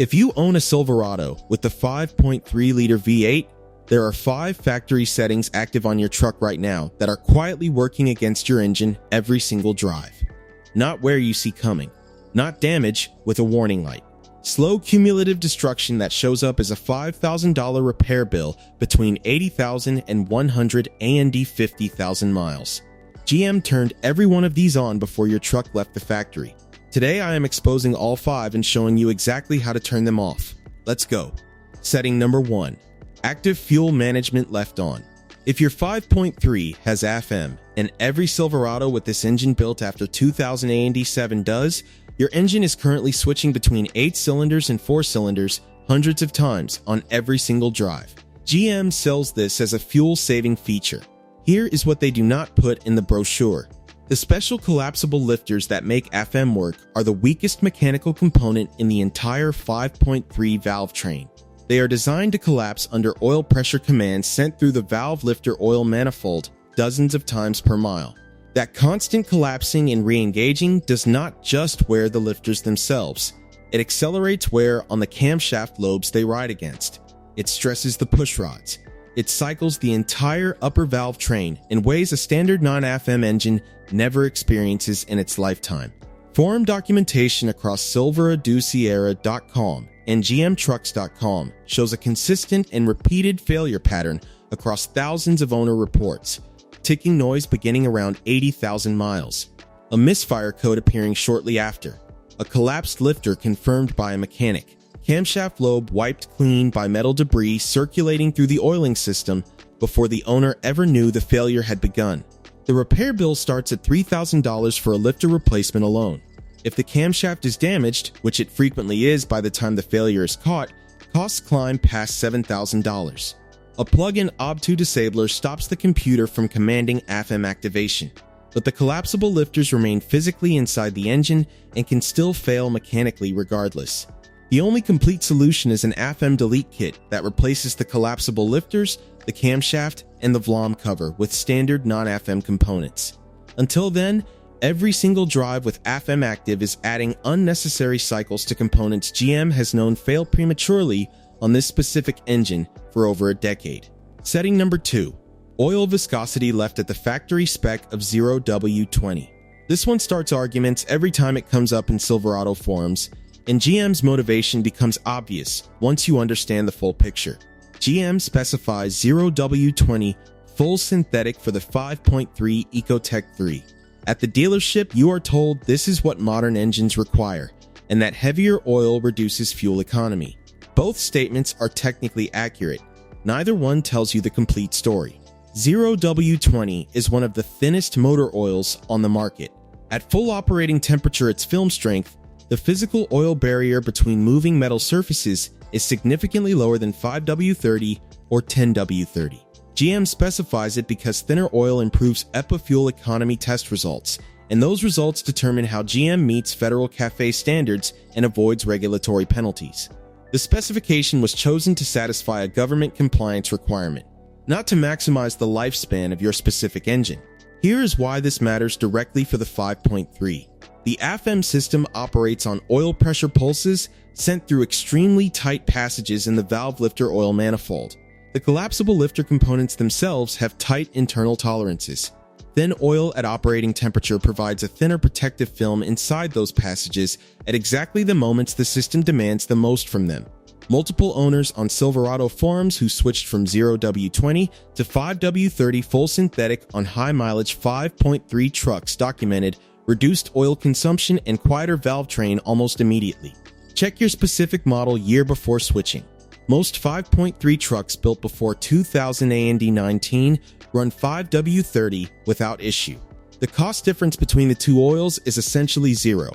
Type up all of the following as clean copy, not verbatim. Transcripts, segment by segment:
If you own a Silverado with the 5.3-liter V8, there are 5 factory settings active on your truck right now that are quietly working against your engine every single drive. Not wear you see coming. Not damage with a warning light. Slow cumulative destruction that shows up as a $5,000 repair bill between 80,000 and 100 and 50,000 miles. GM turned every one of these on before your truck left the factory. Today I am exposing all 5 and showing you exactly how to turn them off. Let's go. Setting number 1. Active fuel management left on. If your 5.3 has FM, and every Silverado with this engine built after 2007 does, your engine is currently switching between 8 cylinders and 4 cylinders hundreds of times on every single drive. GM sells this as a fuel-saving feature. Here is what they do not put in the brochure. The special collapsible lifters that make FM work are the weakest mechanical component in the entire 5.3 valve train. They are designed to collapse under oil pressure commands sent through the valve lifter oil manifold dozens of times per mile. That constant collapsing and re-engaging does not just wear the lifters themselves. It accelerates wear on the camshaft lobes they ride against. It stresses the push rods. It cycles the entire upper valve train in ways a standard non-FM engine never experiences in its lifetime. Forum documentation across silveradosierra.com and gmtrucks.com shows a consistent and repeated failure pattern across thousands of owner reports. Ticking noise beginning around 80,000 miles. A misfire code appearing shortly after. A collapsed lifter confirmed by a mechanic. Camshaft lobe wiped clean by metal debris circulating through the oiling system before the owner ever knew the failure had begun. The repair bill starts at $3,000 for a lifter replacement alone. If the camshaft is damaged, which it frequently is by the time the failure is caught, costs climb past $7,000. A plug-in OBD2 disabler stops the computer from commanding FM activation, but the collapsible lifters remain physically inside the engine and can still fail mechanically regardless. The only complete solution is an FM delete kit that replaces the collapsible lifters, the camshaft, and the VLOM cover with standard non-FM components. Until then, every single drive with FM active is adding unnecessary cycles to components GM has known fail prematurely on this specific engine for over a decade. Setting number 2. Oil viscosity left at the factory spec of 0W20. This one starts arguments every time it comes up in Silverado forums, and GM's motivation becomes obvious once you understand the full picture. GM specifies 0W20 full synthetic for the 5.3 Ecotec 3. At the dealership, you are told this is what modern engines require, and that heavier oil reduces fuel economy. Both statements are technically accurate. Neither one tells you the complete story. 0W20 is one of the thinnest motor oils on the market. At full operating temperature, its film strength, the physical oil barrier between moving metal surfaces, is significantly lower than 5W30 or 10W30. GM specifies it because thinner oil improves EPA fuel economy test results, and those results determine how GM meets federal CAFE standards and avoids regulatory penalties. The specification was chosen to satisfy a government compliance requirement, not to maximize the lifespan of your specific engine. Here is why this matters directly for the 5.3. The FM system operates on oil pressure pulses sent through extremely tight passages in the valve lifter oil manifold. The collapsible lifter components themselves have tight internal tolerances. Thin oil at operating temperature provides a thinner protective film inside those passages at exactly the moments the system demands the most from them. Multiple owners on Silverado forums who switched from 0W20 to 5W30 full synthetic on high-mileage 5.3 trucks documented reduced oil consumption and quieter valve train almost immediately. Check your specific model year before switching. Most 5.3 trucks built before 2019 run 5W30 without issue. The cost difference between the two oils is essentially zero.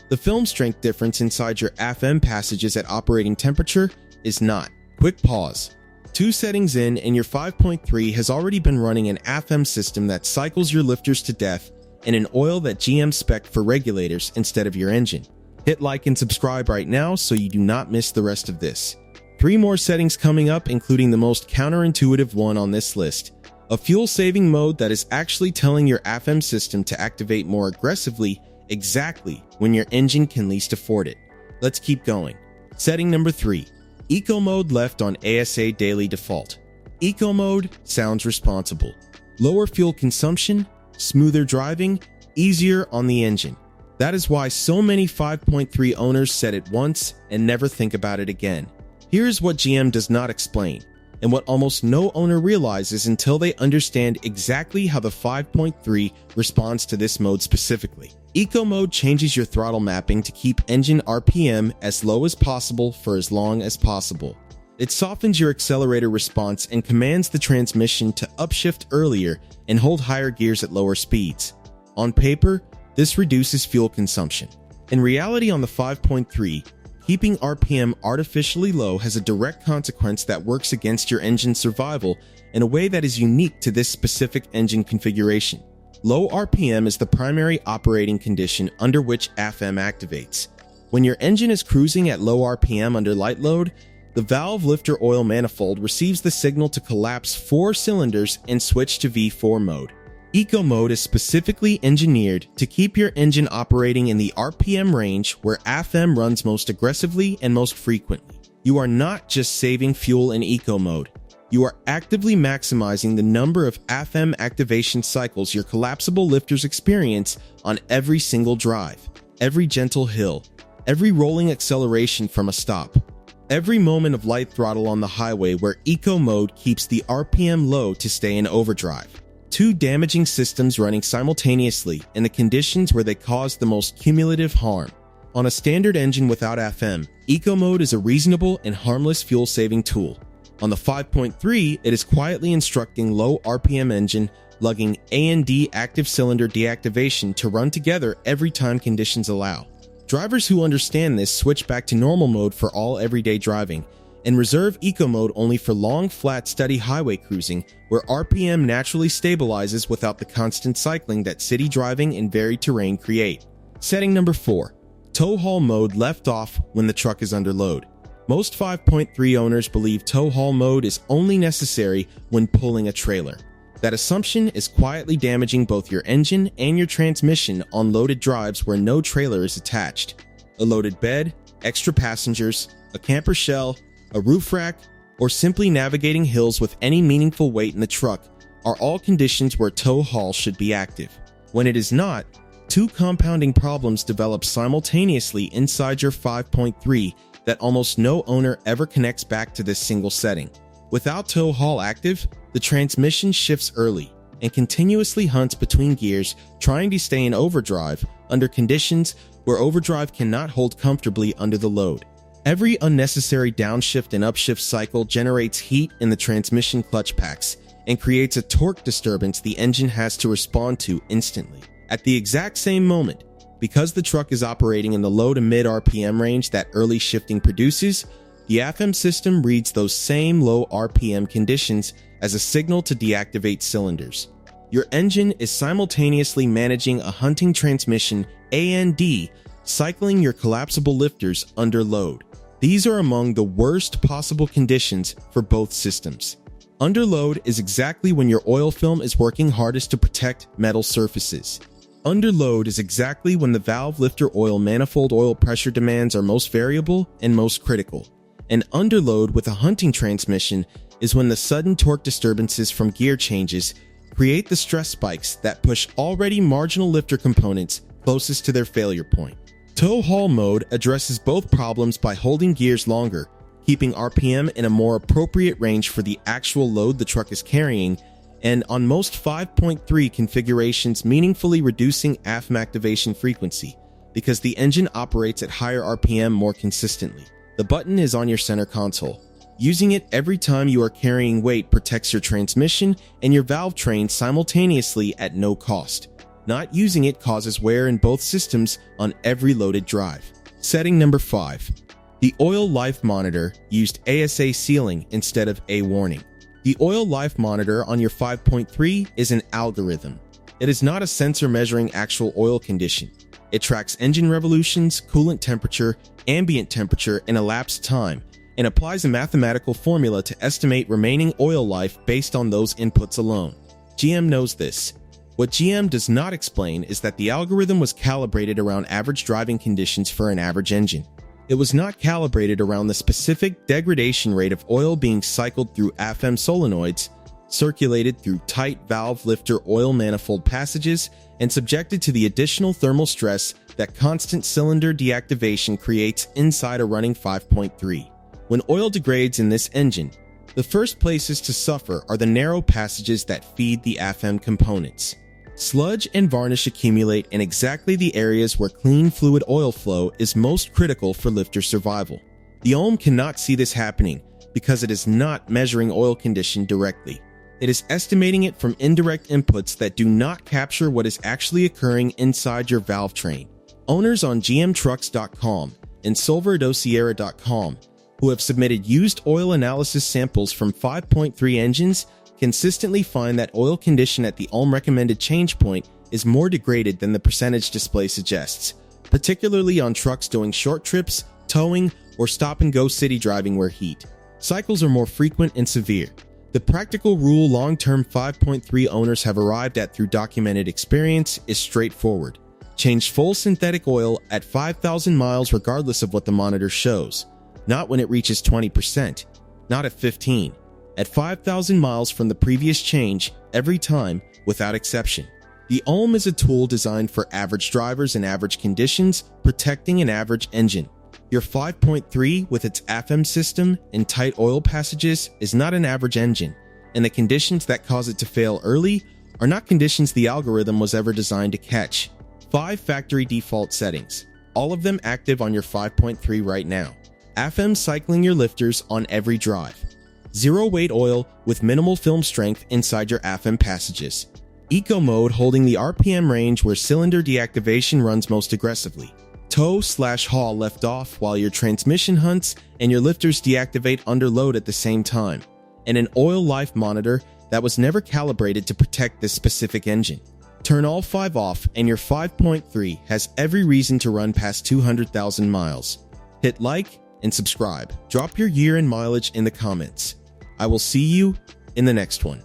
The film strength difference inside your FM passages at operating temperature is not. Quick pause. 2 settings in and your 5.3 has already been running an FM system that cycles your lifters to death and an oil that GM spec for regulators instead of your engine. Hit like and subscribe right now so you do not miss the rest of this. 3 more settings coming up, including the most counterintuitive one on this list. A fuel-saving mode that is actually telling your FM system to activate more aggressively exactly when your engine can least afford it. Let's keep going. Setting number 3. Eco mode left on ASA daily default. Eco mode sounds responsible. Lower fuel consumption, smoother driving, easier on the engine. That is why so many 5.3 owners set it once and never think about it again. Here's what GM does not explain, and what almost no owner realizes until they understand exactly how the 5.3 responds to this mode specifically. Eco mode changes your throttle mapping to keep engine RPM as low as possible for as long as possible. It softens your accelerator response and commands the transmission to upshift earlier and hold higher gears at lower speeds. On paper, this reduces fuel consumption. In reality, on the 5.3, keeping RPM artificially low has a direct consequence that works against your engine's survival in a way that is unique to this specific engine configuration. Low RPM is the primary operating condition under which AFM activates. When your engine is cruising at low RPM under light load, the valve lifter oil manifold receives the signal to collapse 4 cylinders and switch to V4 mode. Eco mode is specifically engineered to keep your engine operating in the RPM range where AFM runs most aggressively and most frequently. You are not just saving fuel in eco mode. You are actively maximizing the number of AFM activation cycles your collapsible lifters experience on every single drive, every gentle hill, every rolling acceleration from a stop, every moment of light throttle on the highway where eco mode keeps the RPM low to stay in overdrive. 2 damaging systems running simultaneously in the conditions where they cause the most cumulative harm. On a standard engine without AFM, eco mode is a reasonable and harmless fuel-saving tool. On the 5.3, it is quietly instructing low RPM engine, lugging A&D active cylinder deactivation to run together every time conditions allow. Drivers who understand this switch back to normal mode for all everyday driving, and reserve eco mode only for long, flat, steady highway cruising, where RPM naturally stabilizes without the constant cycling that city driving and varied terrain create. Setting number 4. Tow haul mode left off when the truck is under load. Most 5.3 owners believe tow haul mode is only necessary when pulling a trailer. That assumption is quietly damaging both your engine and your transmission on loaded drives where no trailer is attached. A loaded bed, extra passengers, a camper shell, a roof rack, or simply navigating hills with any meaningful weight in the truck are all conditions where tow haul should be active. When it is not, 2 compounding problems develop simultaneously inside your 5.3 that almost no owner ever connects back to this single setting. Without tow haul active, the transmission shifts early and continuously hunts between gears, trying to stay in overdrive under conditions where overdrive cannot hold comfortably under the load. Every unnecessary downshift and upshift cycle generates heat in the transmission clutch packs and creates a torque disturbance the engine has to respond to instantly. At the exact same moment, because the truck is operating in the low to mid RPM range that early shifting produces, the AFM system reads those same low RPM conditions as a signal to deactivate cylinders. Your engine is simultaneously managing a hunting transmission A&D, cycling your collapsible lifters under load. These are among the worst possible conditions for both systems. Under load is exactly when your oil film is working hardest to protect metal surfaces. Under load is exactly when the valve lifter oil manifold oil pressure demands are most variable and most critical. And under load with a hunting transmission is when the sudden torque disturbances from gear changes create the stress spikes that push already marginal lifter components closest to their failure point. Tow haul mode addresses both problems by holding gears longer, keeping RPM in a more appropriate range for the actual load the truck is carrying, and on most 5.3 configurations meaningfully reducing AFM activation frequency, because the engine operates at higher RPM more consistently. The button is on your center console. Using it every time you are carrying weight protects your transmission and your valve train simultaneously at no cost. Not using it causes wear in both systems on every loaded drive. Setting number 5. The oil life monitor used ASA sealing instead of A warning. The oil life monitor on your 5.3 is an algorithm. It is not a sensor measuring actual oil condition. It tracks engine revolutions, coolant temperature, ambient temperature, and elapsed time, and applies a mathematical formula to estimate remaining oil life based on those inputs alone. GM knows this. What GM does not explain is that the algorithm was calibrated around average driving conditions for an average engine. It was not calibrated around the specific degradation rate of oil being cycled through AFM solenoids, circulated through tight valve lifter oil manifold passages, and subjected to the additional thermal stress that constant cylinder deactivation creates inside a running 5.3. When oil degrades in this engine, the first places to suffer are the narrow passages that feed the AFM components. Sludge and varnish accumulate in exactly the areas where clean fluid oil flow is most critical for lifter survival. The OHM cannot see this happening because it is not measuring oil condition directly. It is estimating it from indirect inputs that do not capture what is actually occurring inside your valve train. Owners on gmtrucks.com and silveradosierra.com who have submitted used oil analysis samples from 5.3 engines consistently find that oil condition at the OHM recommended change point is more degraded than the percentage display suggests, particularly on trucks doing short trips, towing, or stop-and-go city driving where heat cycles are more frequent and severe. The practical rule long-term 5.3 owners have arrived at through documented experience is straightforward. Change full synthetic oil at 5,000 miles regardless of what the monitor shows, not when it reaches 20%, not at 15. At 5,000 miles from the previous change, every time, without exception. The OHM is a tool designed for average drivers in average conditions, protecting an average engine. Your 5.3 with its AFM system and tight oil passages is not an average engine, and the conditions that cause it to fail early are not conditions the algorithm was ever designed to catch. 5 factory default settings, all of them active on your 5.3 right now. AFM cycling your lifters on every drive. Zero weight oil with minimal film strength inside your AFM passages. Eco mode holding the RPM range where cylinder deactivation runs most aggressively. Tow/haul left off while your transmission hunts and your lifters deactivate under load at the same time. And an oil life monitor that was never calibrated to protect this specific engine. Turn all 5 off and your 5.3 has every reason to run past 200,000 miles. Hit like and subscribe. Drop your year and mileage in the comments. I will see you in the next one.